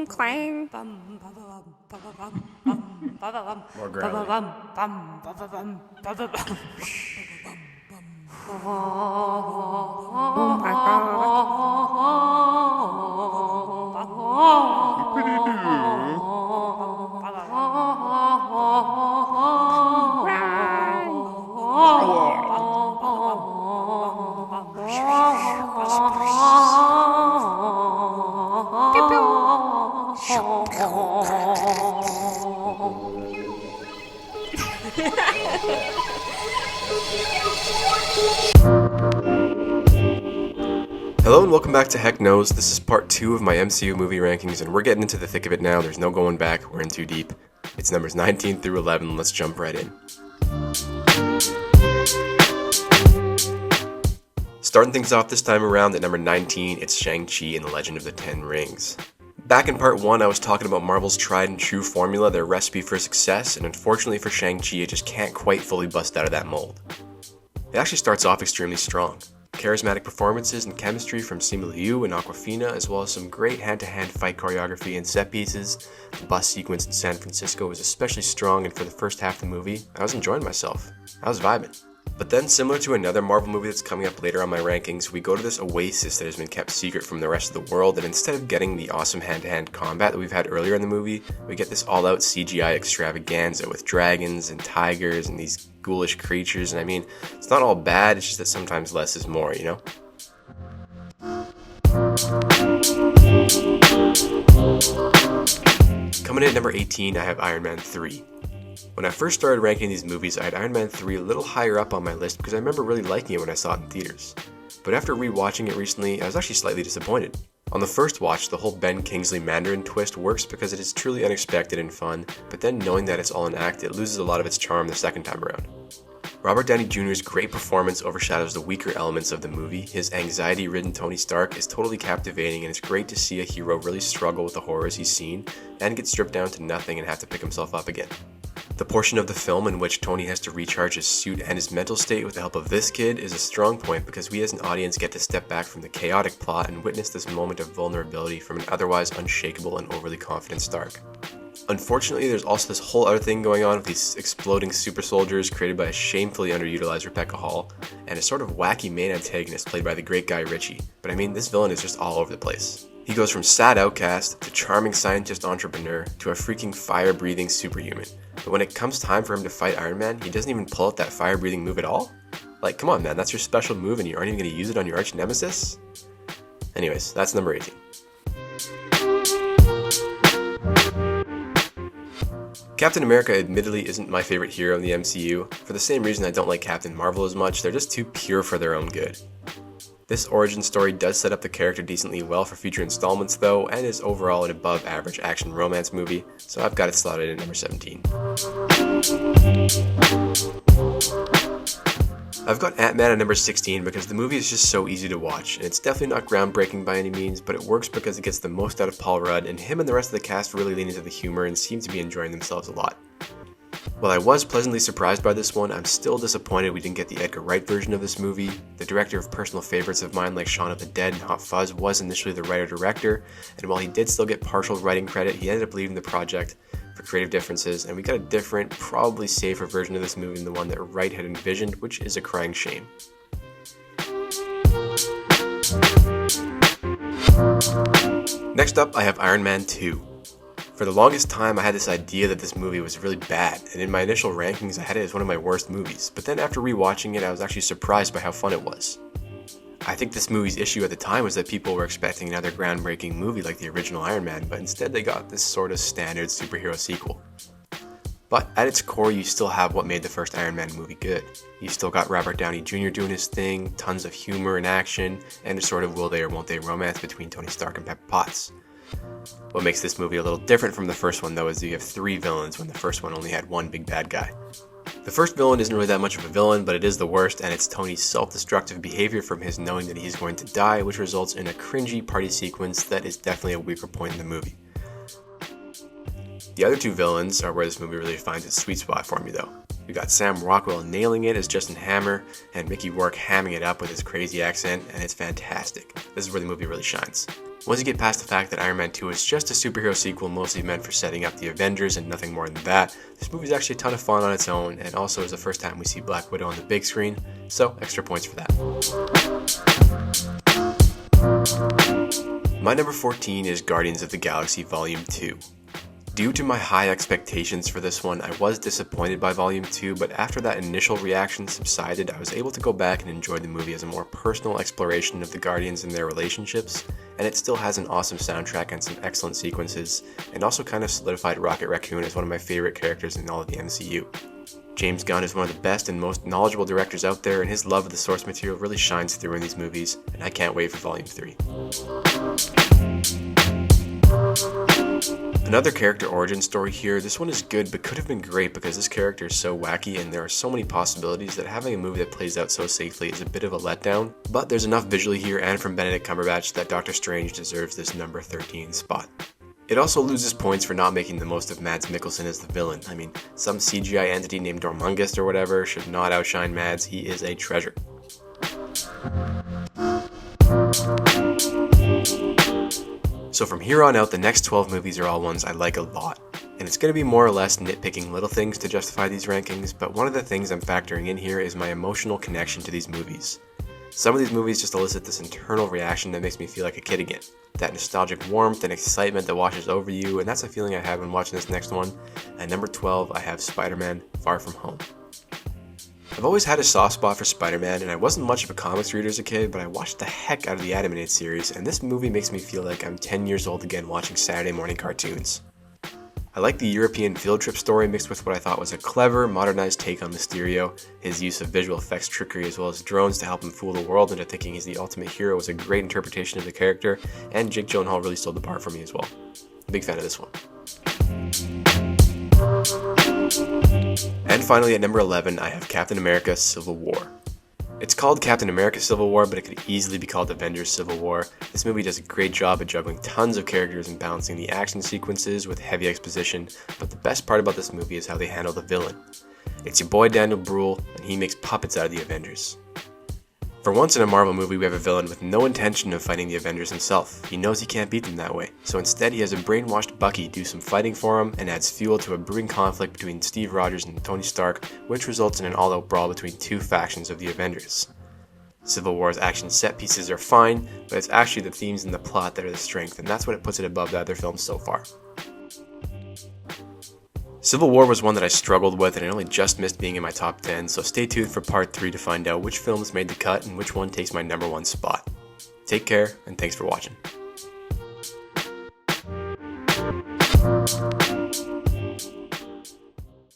Clang. More growling. Oh my Hello and welcome back to Heck Knows. This is part 2 of my MCU movie rankings, and we're getting into the thick of it now. There's no going back. We're in too deep. It's numbers 19 through 11. Let's jump right in. Starting things off this time around at number 19, it's ShangChi and the Legend of the Ten Rings. Back in part 1, I was talking about Marvel's tried and true formula, their recipe for success, and unfortunately for ShangChi, it just can't quite fully bust out of that mold. It actually starts off extremely strong. Charismatic performances and chemistry from Simu Liu and Awkwafina, as well as some great hand-to-hand fight choreography and set pieces. The bus sequence in San Francisco was especially strong, and for the first half of the movie, I was enjoying myself. I was vibing. But then, similar to another Marvel movie that's coming up later on my rankings, we go to this oasis that has been kept secret from the rest of the world, and instead of getting the awesome hand-to-hand combat that we've had earlier in the movie, we get this all-out CGI extravaganza with dragons and tigers and these ghoulish creatures, and I mean, it's not all bad, it's just that sometimes less is more, you know? Coming in at number 18, I have Iron Man 3. When I first started ranking these movies, I had Iron Man 3 a little higher up on my list because I remember really liking it when I saw it in theaters. But after rewatching it recently, I was actually slightly disappointed. On the first watch, the whole Ben Kingsley Mandarin twist works because it is truly unexpected and fun, but then knowing that it's all an act, it loses a lot of its charm the second time around. Robert Downey Jr.'s great performance overshadows the weaker elements of the movie. His anxiety-ridden Tony Stark is totally captivating, and it's great to see a hero really struggle with the horrors he's seen and get stripped down to nothing and have to pick himself up again. The portion of the film in which Tony has to recharge his suit and his mental state with the help of this kid is a strong point because we as an audience get to step back from the chaotic plot and witness this moment of vulnerability from an otherwise unshakable and overly confident Stark. Unfortunately, there's also this whole other thing going on with these exploding super soldiers created by a shamefully underutilized Rebecca Hall, and a sort of wacky main antagonist played by the great Guy Ritchie. But I mean, this villain is just all over the place. He goes from sad outcast to charming scientist entrepreneur to a freaking fire-breathing superhuman. But when it comes time for him to fight Iron Man, he doesn't even pull out that fire-breathing move at all? Like, come on man, that's your special move and you aren't even going to use it on your arch nemesis? Anyways, that's number 18. Captain America admittedly isn't my favorite hero in the MCU. For the same reason I don't like Captain Marvel as much, they're just too pure for their own good. This origin story does set up the character decently well for future installments though, and is overall an above average action romance movie, so I've got it slotted at number 17. I've got AntMan at number 16 because the movie is just so easy to watch, and it's definitely not groundbreaking by any means, but it works because it gets the most out of Paul Rudd, and him and the rest of the cast really lean into the humor and seem to be enjoying themselves a lot. While I was pleasantly surprised by this one, I'm still disappointed we didn't get the Edgar Wright version of this movie. The director of personal favorites of mine like Shaun of the Dead and Hot Fuzz was initially the writer-director, and while he did still get partial writing credit, he ended up leaving the project for creative differences, and we got a different, probably safer version of this movie than the one that Wright had envisioned, which is a crying shame. Next up, I have Iron Man 2. For the longest time, I had this idea that this movie was really bad, and in my initial rankings, I had it as one of my worst movies, but then after rewatching it, I was actually surprised by how fun it was. I think this movie's issue at the time was that people were expecting another groundbreaking movie like the original Iron Man, but instead they got this sort of standard superhero sequel. But at its core, you still have what made the first Iron Man movie good. You still got Robert Downey Jr. doing his thing, tons of humor and action, and a sort of will they or won't they romance between Tony Stark and Pepper Potts. What makes this movie a little different from the first one though is you have 3 villains when the first one only had one big bad guy. The first villain isn't really that much of a villain, but it is the worst, and it's Tony's self-destructive behavior from his knowing that he's going to die, which results in a cringy party sequence that is definitely a weaker point in the movie. The other two villains are where this movie really finds its sweet spot for me though. We got Sam Rockwell nailing it as Justin Hammer, and Mickey Rourke hamming it up with his crazy accent, and it's fantastic. This is where the movie really shines. Once you get past the fact that Iron Man 2 is just a superhero sequel mostly meant for setting up the Avengers and nothing more than that, this movie is actually a ton of fun on its own, and also is the first time we see Black Widow on the big screen, so extra points for that. My number 14 is Guardians of the Galaxy Volume 2. Due to my high expectations for this one, I was disappointed by Volume 2, but after that initial reaction subsided, I was able to go back and enjoy the movie as a more personal exploration of the Guardians and their relationships, and it still has an awesome soundtrack and some excellent sequences, and also kind of solidified Rocket Raccoon as one of my favorite characters in all of the MCU. James Gunn is one of the best and most knowledgeable directors out there, and his love of the source material really shines through in these movies, and I can't wait for Volume 3. Another character origin story here. This one is good but could have been great because this character is so wacky and there are so many possibilities that having a movie that plays out so safely is a bit of a letdown, but there's enough visually here and from Benedict Cumberbatch that Doctor Strange deserves this number 13 spot. It also loses points for not making the most of Mads Mikkelsen as the villain. I mean, some CGI entity named Dormungus or whatever should not outshine Mads. He is a treasure. So from here on out, the next 12 movies are all ones I like a lot. And it's going to be more or less nitpicking little things to justify these rankings, but one of the things I'm factoring in here is my emotional connection to these movies. Some of these movies just elicit this internal reaction that makes me feel like a kid again. That nostalgic warmth and excitement that washes over you, and that's a feeling I have when watching this next one. At number 12, I have Spider-Man: Far From Home. I've always had a soft spot for Spider-Man, and I wasn't much of a comics reader as a kid, but I watched the heck out of the animated series, and this movie makes me feel like I'm 10 years old again watching Saturday morning cartoons. I like the European field trip story mixed with what I thought was a clever, modernized take on Mysterio. His use of visual effects trickery as well as drones to help him fool the world into thinking he's the ultimate hero was a great interpretation of the character, and Jake Gyllenhaal really stole the part for me as well. Big fan of this one. And finally, at number 11, I have Captain America: Civil War. It's called Captain America: Civil War, but it could easily be called Avengers: Civil War. This movie does a great job at juggling tons of characters and balancing the action sequences with heavy exposition, but the best part about this movie is how they handle the villain. It's your boy Daniel Bruhl, and he makes puppets out of the Avengers. For once in a Marvel movie, we have a villain with no intention of fighting the Avengers himself. He knows he can't beat them that way, so instead he has a brainwashed Bucky do some fighting for him and adds fuel to a brewing conflict between Steve Rogers and Tony Stark, which results in an all-out brawl between two factions of the Avengers. Civil War's action set pieces are fine, but it's actually the themes and the plot that are the strength, and that's what puts it above the other films so far. Civil War was one that I struggled with, and it only just missed being in my top 10, so stay tuned for part 3 to find out which films made the cut and which one takes my number 1 spot. Take care, and thanks for watching.